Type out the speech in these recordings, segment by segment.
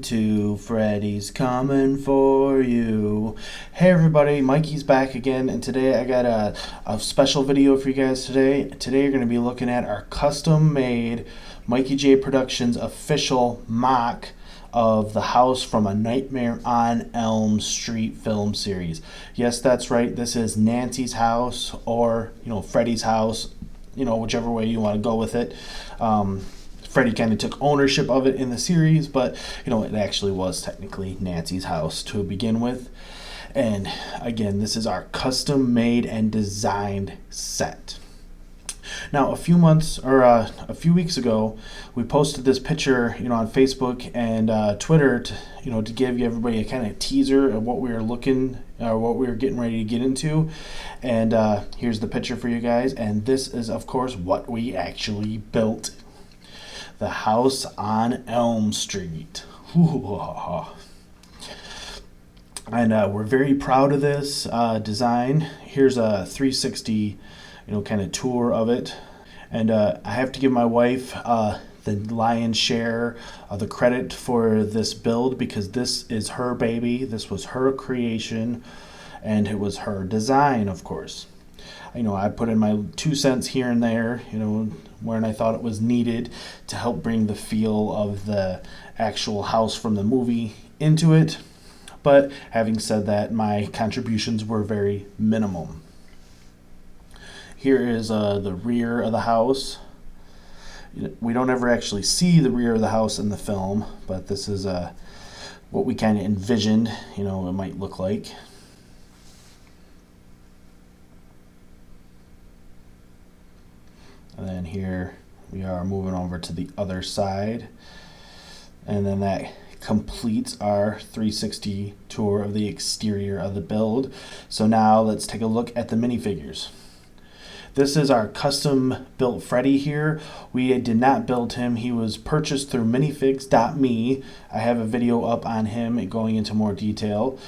to Freddy's Coming For You. Hey everybody, Mikey's back again, and today I got a special video for you guys today. Today you're going to be looking at our custom-made Mikey J Productions official mock of the house from A Nightmare on Elm Street film series. Yes, that's right, this is Nancy's house, or Freddy's house, whichever way you want to go with it. Freddy kind of took ownership of it in the series, but it actually was technically Nancy's house to begin with. And again, this is our custom made and designed set. Now, a few weeks ago, we posted this picture, on Facebook and Twitter to give everybody a kind of teaser of what we were what we were getting ready to get into. And here's the picture for you guys. And this is, of course, what we actually built. The house on Elm Street. And we're very proud of this design. Here's a 360 kind of tour of it. And I have to give my wife the lion's share of the credit for this build, because this is her baby. This was her creation, and it was her design, of course. I put in my 2 cents here and there, when I thought it was needed to help bring the feel of the actual house from the movie into it. But having said that, my contributions were very minimum. Here is the rear of the house. We don't ever actually see the rear of the house in the film, but this is what we kind of envisioned, it might look like. And then here we are moving over to the other side. And then that completes our 360 tour of the exterior of the build. So now let's take a look at the minifigures. This is our custom built Freddy here. We did not build him. He was purchased through minifigs.me. I have a video up on him going into more detail.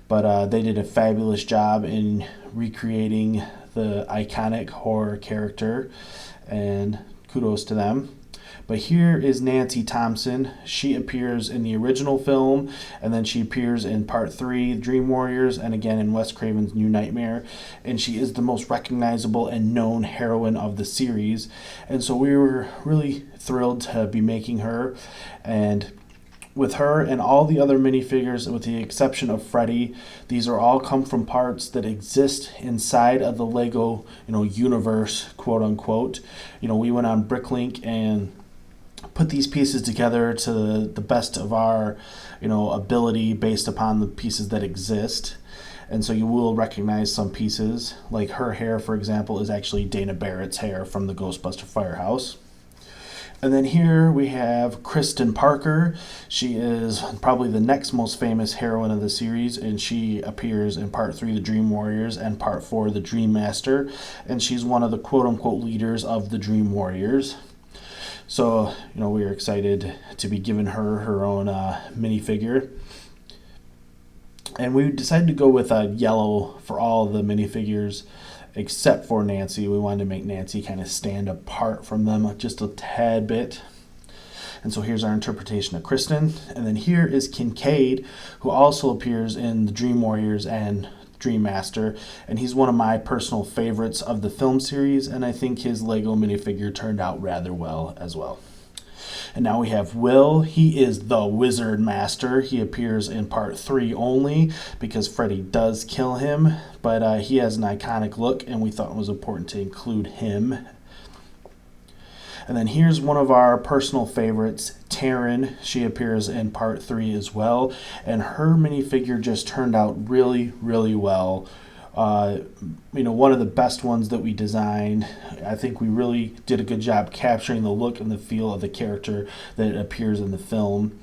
But they did a fabulous job in recreating the iconic horror character, and kudos to them. But here is Nancy Thompson. She appears in the original film, and then she appears in part 3, Dream Warriors, and again in Wes Craven's New Nightmare. And she is the most recognizable and known heroine of the series. And so we were really thrilled to be making her. And with her and all the other minifigures, with the exception of Freddy, these are all come from parts that exist inside of the Lego, universe, quote unquote. We went on Bricklink and put these pieces together to the best of our, ability based upon the pieces that exist. And so you will recognize some pieces, like her hair, for example, is actually Dana Barrett's hair from the Ghostbuster Firehouse. And then here we have Kristen Parker. She is probably the next most famous heroine of the series, and she appears in part 3, The Dream Warriors, and part 4, The Dream Master. And she's one of the quote-unquote leaders of the Dream Warriors. So, we are excited to be giving her own minifigure. And we decided to go with yellow for all the minifigures, except for Nancy. We wanted to make Nancy kind of stand apart from them just a tad bit. And so here's our interpretation of Kristen. And then here is Kincaid, who also appears in the Dream Warriors and Dream Master. And he's one of my personal favorites of the film series, and I think his Lego minifigure turned out rather well as well. And now we have Will. He is the Wizard Master. He appears in part 3 only because Freddy does kill him, but he has an iconic look, and we thought it was important to include him. And then here's one of our personal favorites, Taryn. She appears in part 3 as well, and her minifigure just turned out really, really well. One of the best ones that we designed. I think we really did a good job capturing the look and the feel of the character that appears in the film.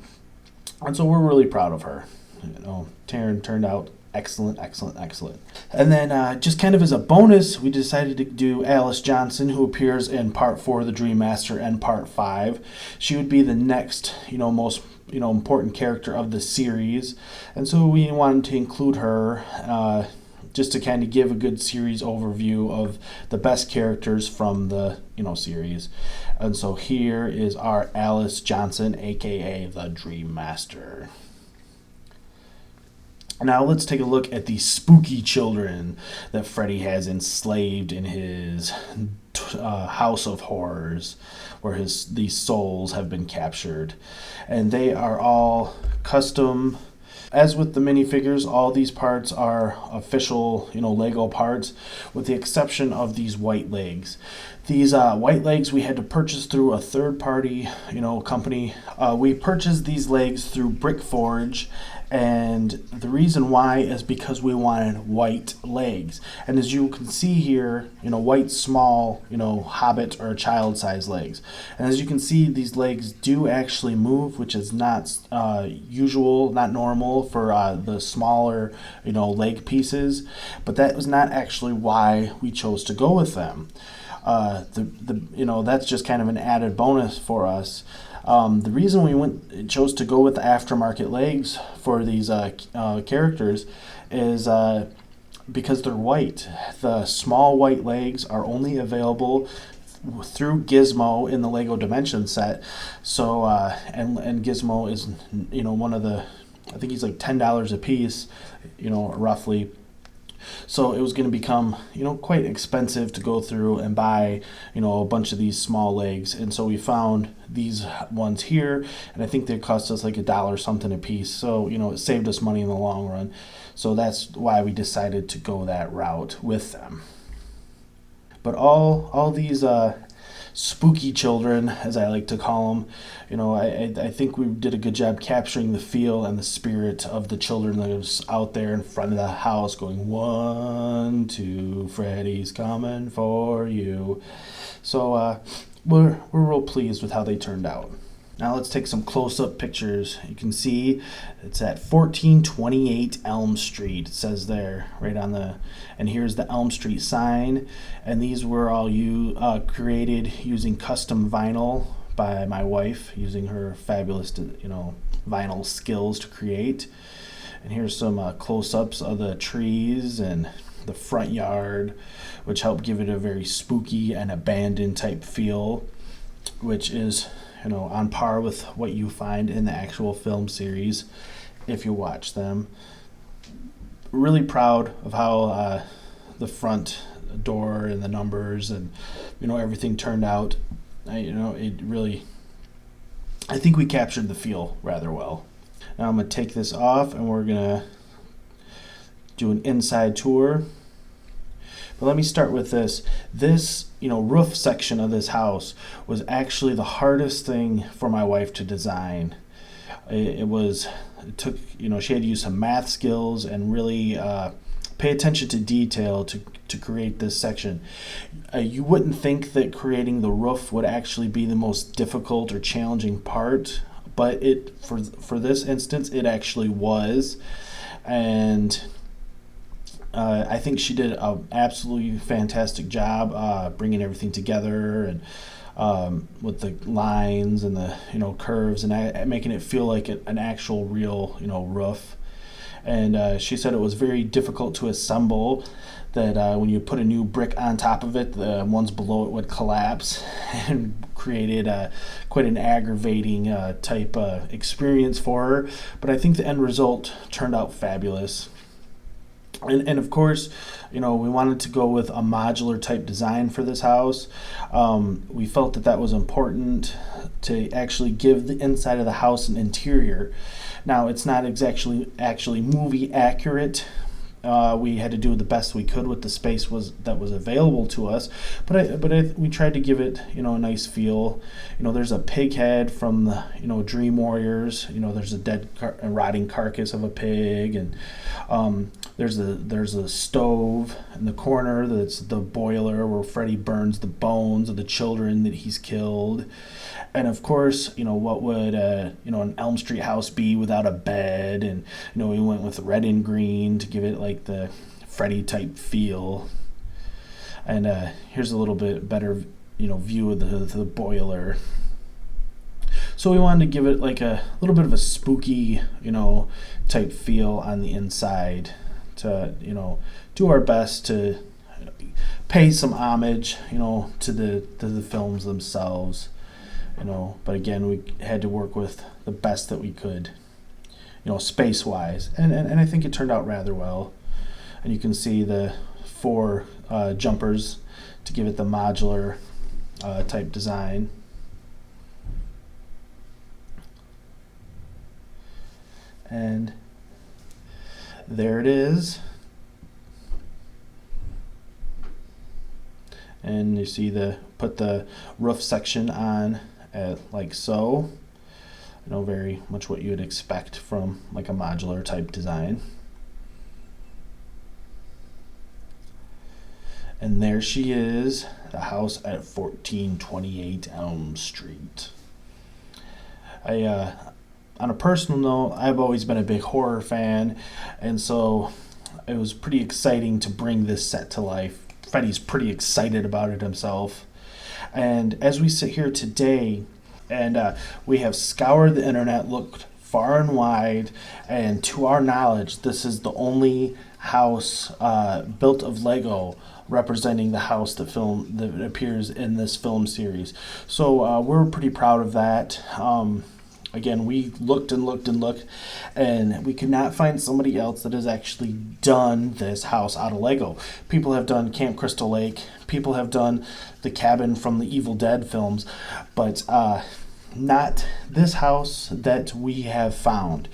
And so we're really proud of her. Taryn turned out excellent. And then just kind of as a bonus, we decided to do Alice Johnson, who appears in part 4 of The Dream Master and part 5. She would be the next, most important character of the series. And so we wanted to include her. just to kind of give a good series overview of the best characters from the series. And so here is our Alice Johnson, aka the Dream Master. Now let's take a look at the spooky children that Freddy has enslaved in his house of horrors, where these souls have been captured. And they are all custom. As with the minifigures, all these parts are official, Lego parts, with the exception of these white legs. These white legs we had to purchase through a third-party, company. We purchased these legs through Brick Forge, and the reason why is because we wanted white legs. And as you can see here, white small, hobbit or child-sized legs. And as you can see, these legs do actually move, which is not usual, not normal for the smaller, leg pieces. But that was not actually why we chose to go with them. That's just kind of an added bonus for us. The reason we chose to go with the aftermarket legs for these characters is because they're white. The small white legs are only available through Gizmo in the Lego Dimension set. So and Gizmo is one of the, I think he's like $10 a piece, roughly. So it was going to become, quite expensive to go through and buy, a bunch of these small legs. And so we found these ones here, and I think they cost us like $1 something a piece. So, it saved us money in the long run. So that's why we decided to go that route with them. But all these spooky children, as I like to call them, I think we did a good job capturing the feel and the spirit of the children that was out there in front of the house going, 1, 2, Freddy's coming for you. So we're real pleased with how they turned out. Now let's take some close-up pictures. You can see it's at 1428 Elm Street. It says there, right on and here's the Elm Street sign. And these were all created using custom vinyl by my wife, using her fabulous, vinyl skills to create. And here's some close-ups of the trees and the front yard, which help give it a very spooky and abandoned type feel, which is on par with what you find in the actual film series if you watch them. Really proud of how the front door and the numbers and everything turned out. I think we captured the feel rather well. Now I'm going to take this off and we're going to do an inside tour. But let me start with this. This, roof section of this house was actually the hardest thing for my wife to design. It took, she had to use some math skills and really pay attention to detail to create this section. You wouldn't think that creating the roof would actually be the most difficult or challenging part, but for this instance, it actually was. And I think she did an absolutely fantastic job bringing everything together and with the lines and the curves and making it feel like an actual real roof. And she said it was very difficult to assemble. That when you put a new brick on top of it, the ones below it would collapse and created quite an aggravating type experience for her. But I think the end result turned out fabulous. And of course, we wanted to go with a modular type design for this house. We felt that was important to actually give the inside of the house an interior. Now, it's not actually movie accurate. We had to do the best we could with the space that was available to us, but we tried to give it a nice feel. There's a pig head from the Dream Warriors. There's a dead rotting carcass of a pig, and there's a stove in the corner that's the boiler where Freddy burns the bones of the children that he's killed. And of course, what would an Elm Street house be without a bed? And we went with red and green to give it like the Freddy type feel. And here's a little bit better view of the boiler. So we wanted to give it like a little bit of a spooky type feel on the inside to, do our best to pay some homage, to the films themselves, But again, we had to work with the best that we could, space-wise, and I think it turned out rather well. And you can see the 4 jumpers to give it the modular type design. And there it is. And you see put the roof section on like so. Very much what you would expect from like a modular type design. And there she is, the house at 1428 Elm Street. On a personal note, I've always been a big horror fan, and so it was pretty exciting to bring this set to life. Freddy's pretty excited about it himself. And as we sit here today, and we have scoured the internet, looked far and wide, and to our knowledge, this is the only house built of Lego representing the house that appears in this film series. So we're pretty proud of that. Again, we looked and looked and looked, and we could not find somebody else that has actually done this house out of Lego. People have done Camp Crystal Lake. People have done the cabin from the Evil Dead films, but not this house that we have found.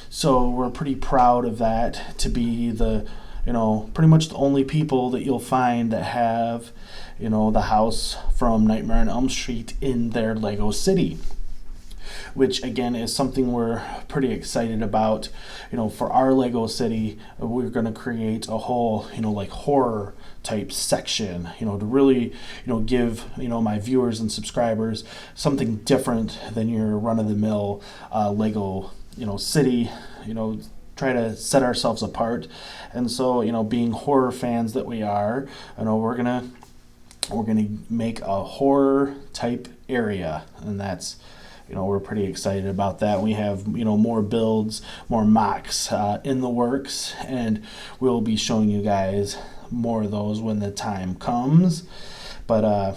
So we're pretty proud of that, to be the, pretty much the only people that you'll find that have, the house from Nightmare on Elm Street in their Lego city. Which again is something we're pretty excited about. For our Lego city, we're going to create a whole, like horror type section, to really, give, my viewers and subscribers something different than your run-of-the-mill Lego, city, try to set ourselves apart. And so, being horror fans that we are, we're gonna make a horror type area, and that's, we're pretty excited about that. We have, more builds, more MOCs in the works, and we'll be showing you guys more of those when the time comes. But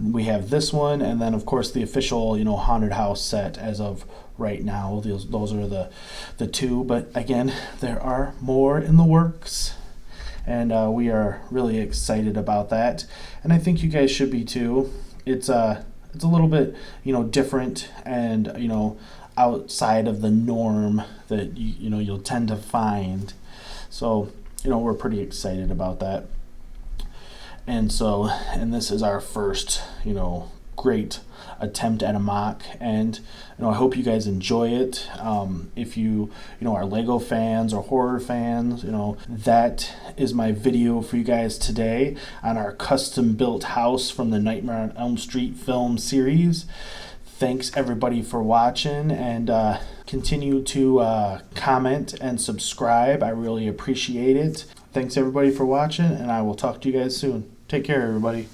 we have this one, and then of course the official, haunted house set as of right now. Those are the 2, but again, there are more in the works, and we are really excited about that, and I think you guys should be too. It's a little bit, different, and outside of the norm that you'll tend to find. So we're pretty excited about that. And this is our first, great attempt at a MOC, and I hope you guys enjoy it. If you are Lego fans or horror fans, that is my video for you guys today on our custom built house from the Nightmare on Elm Street film series. Thanks everybody for watching, and continue to comment and subscribe. I really appreciate it. Thanks everybody for watching, and I will talk to you guys soon. Take care, everybody.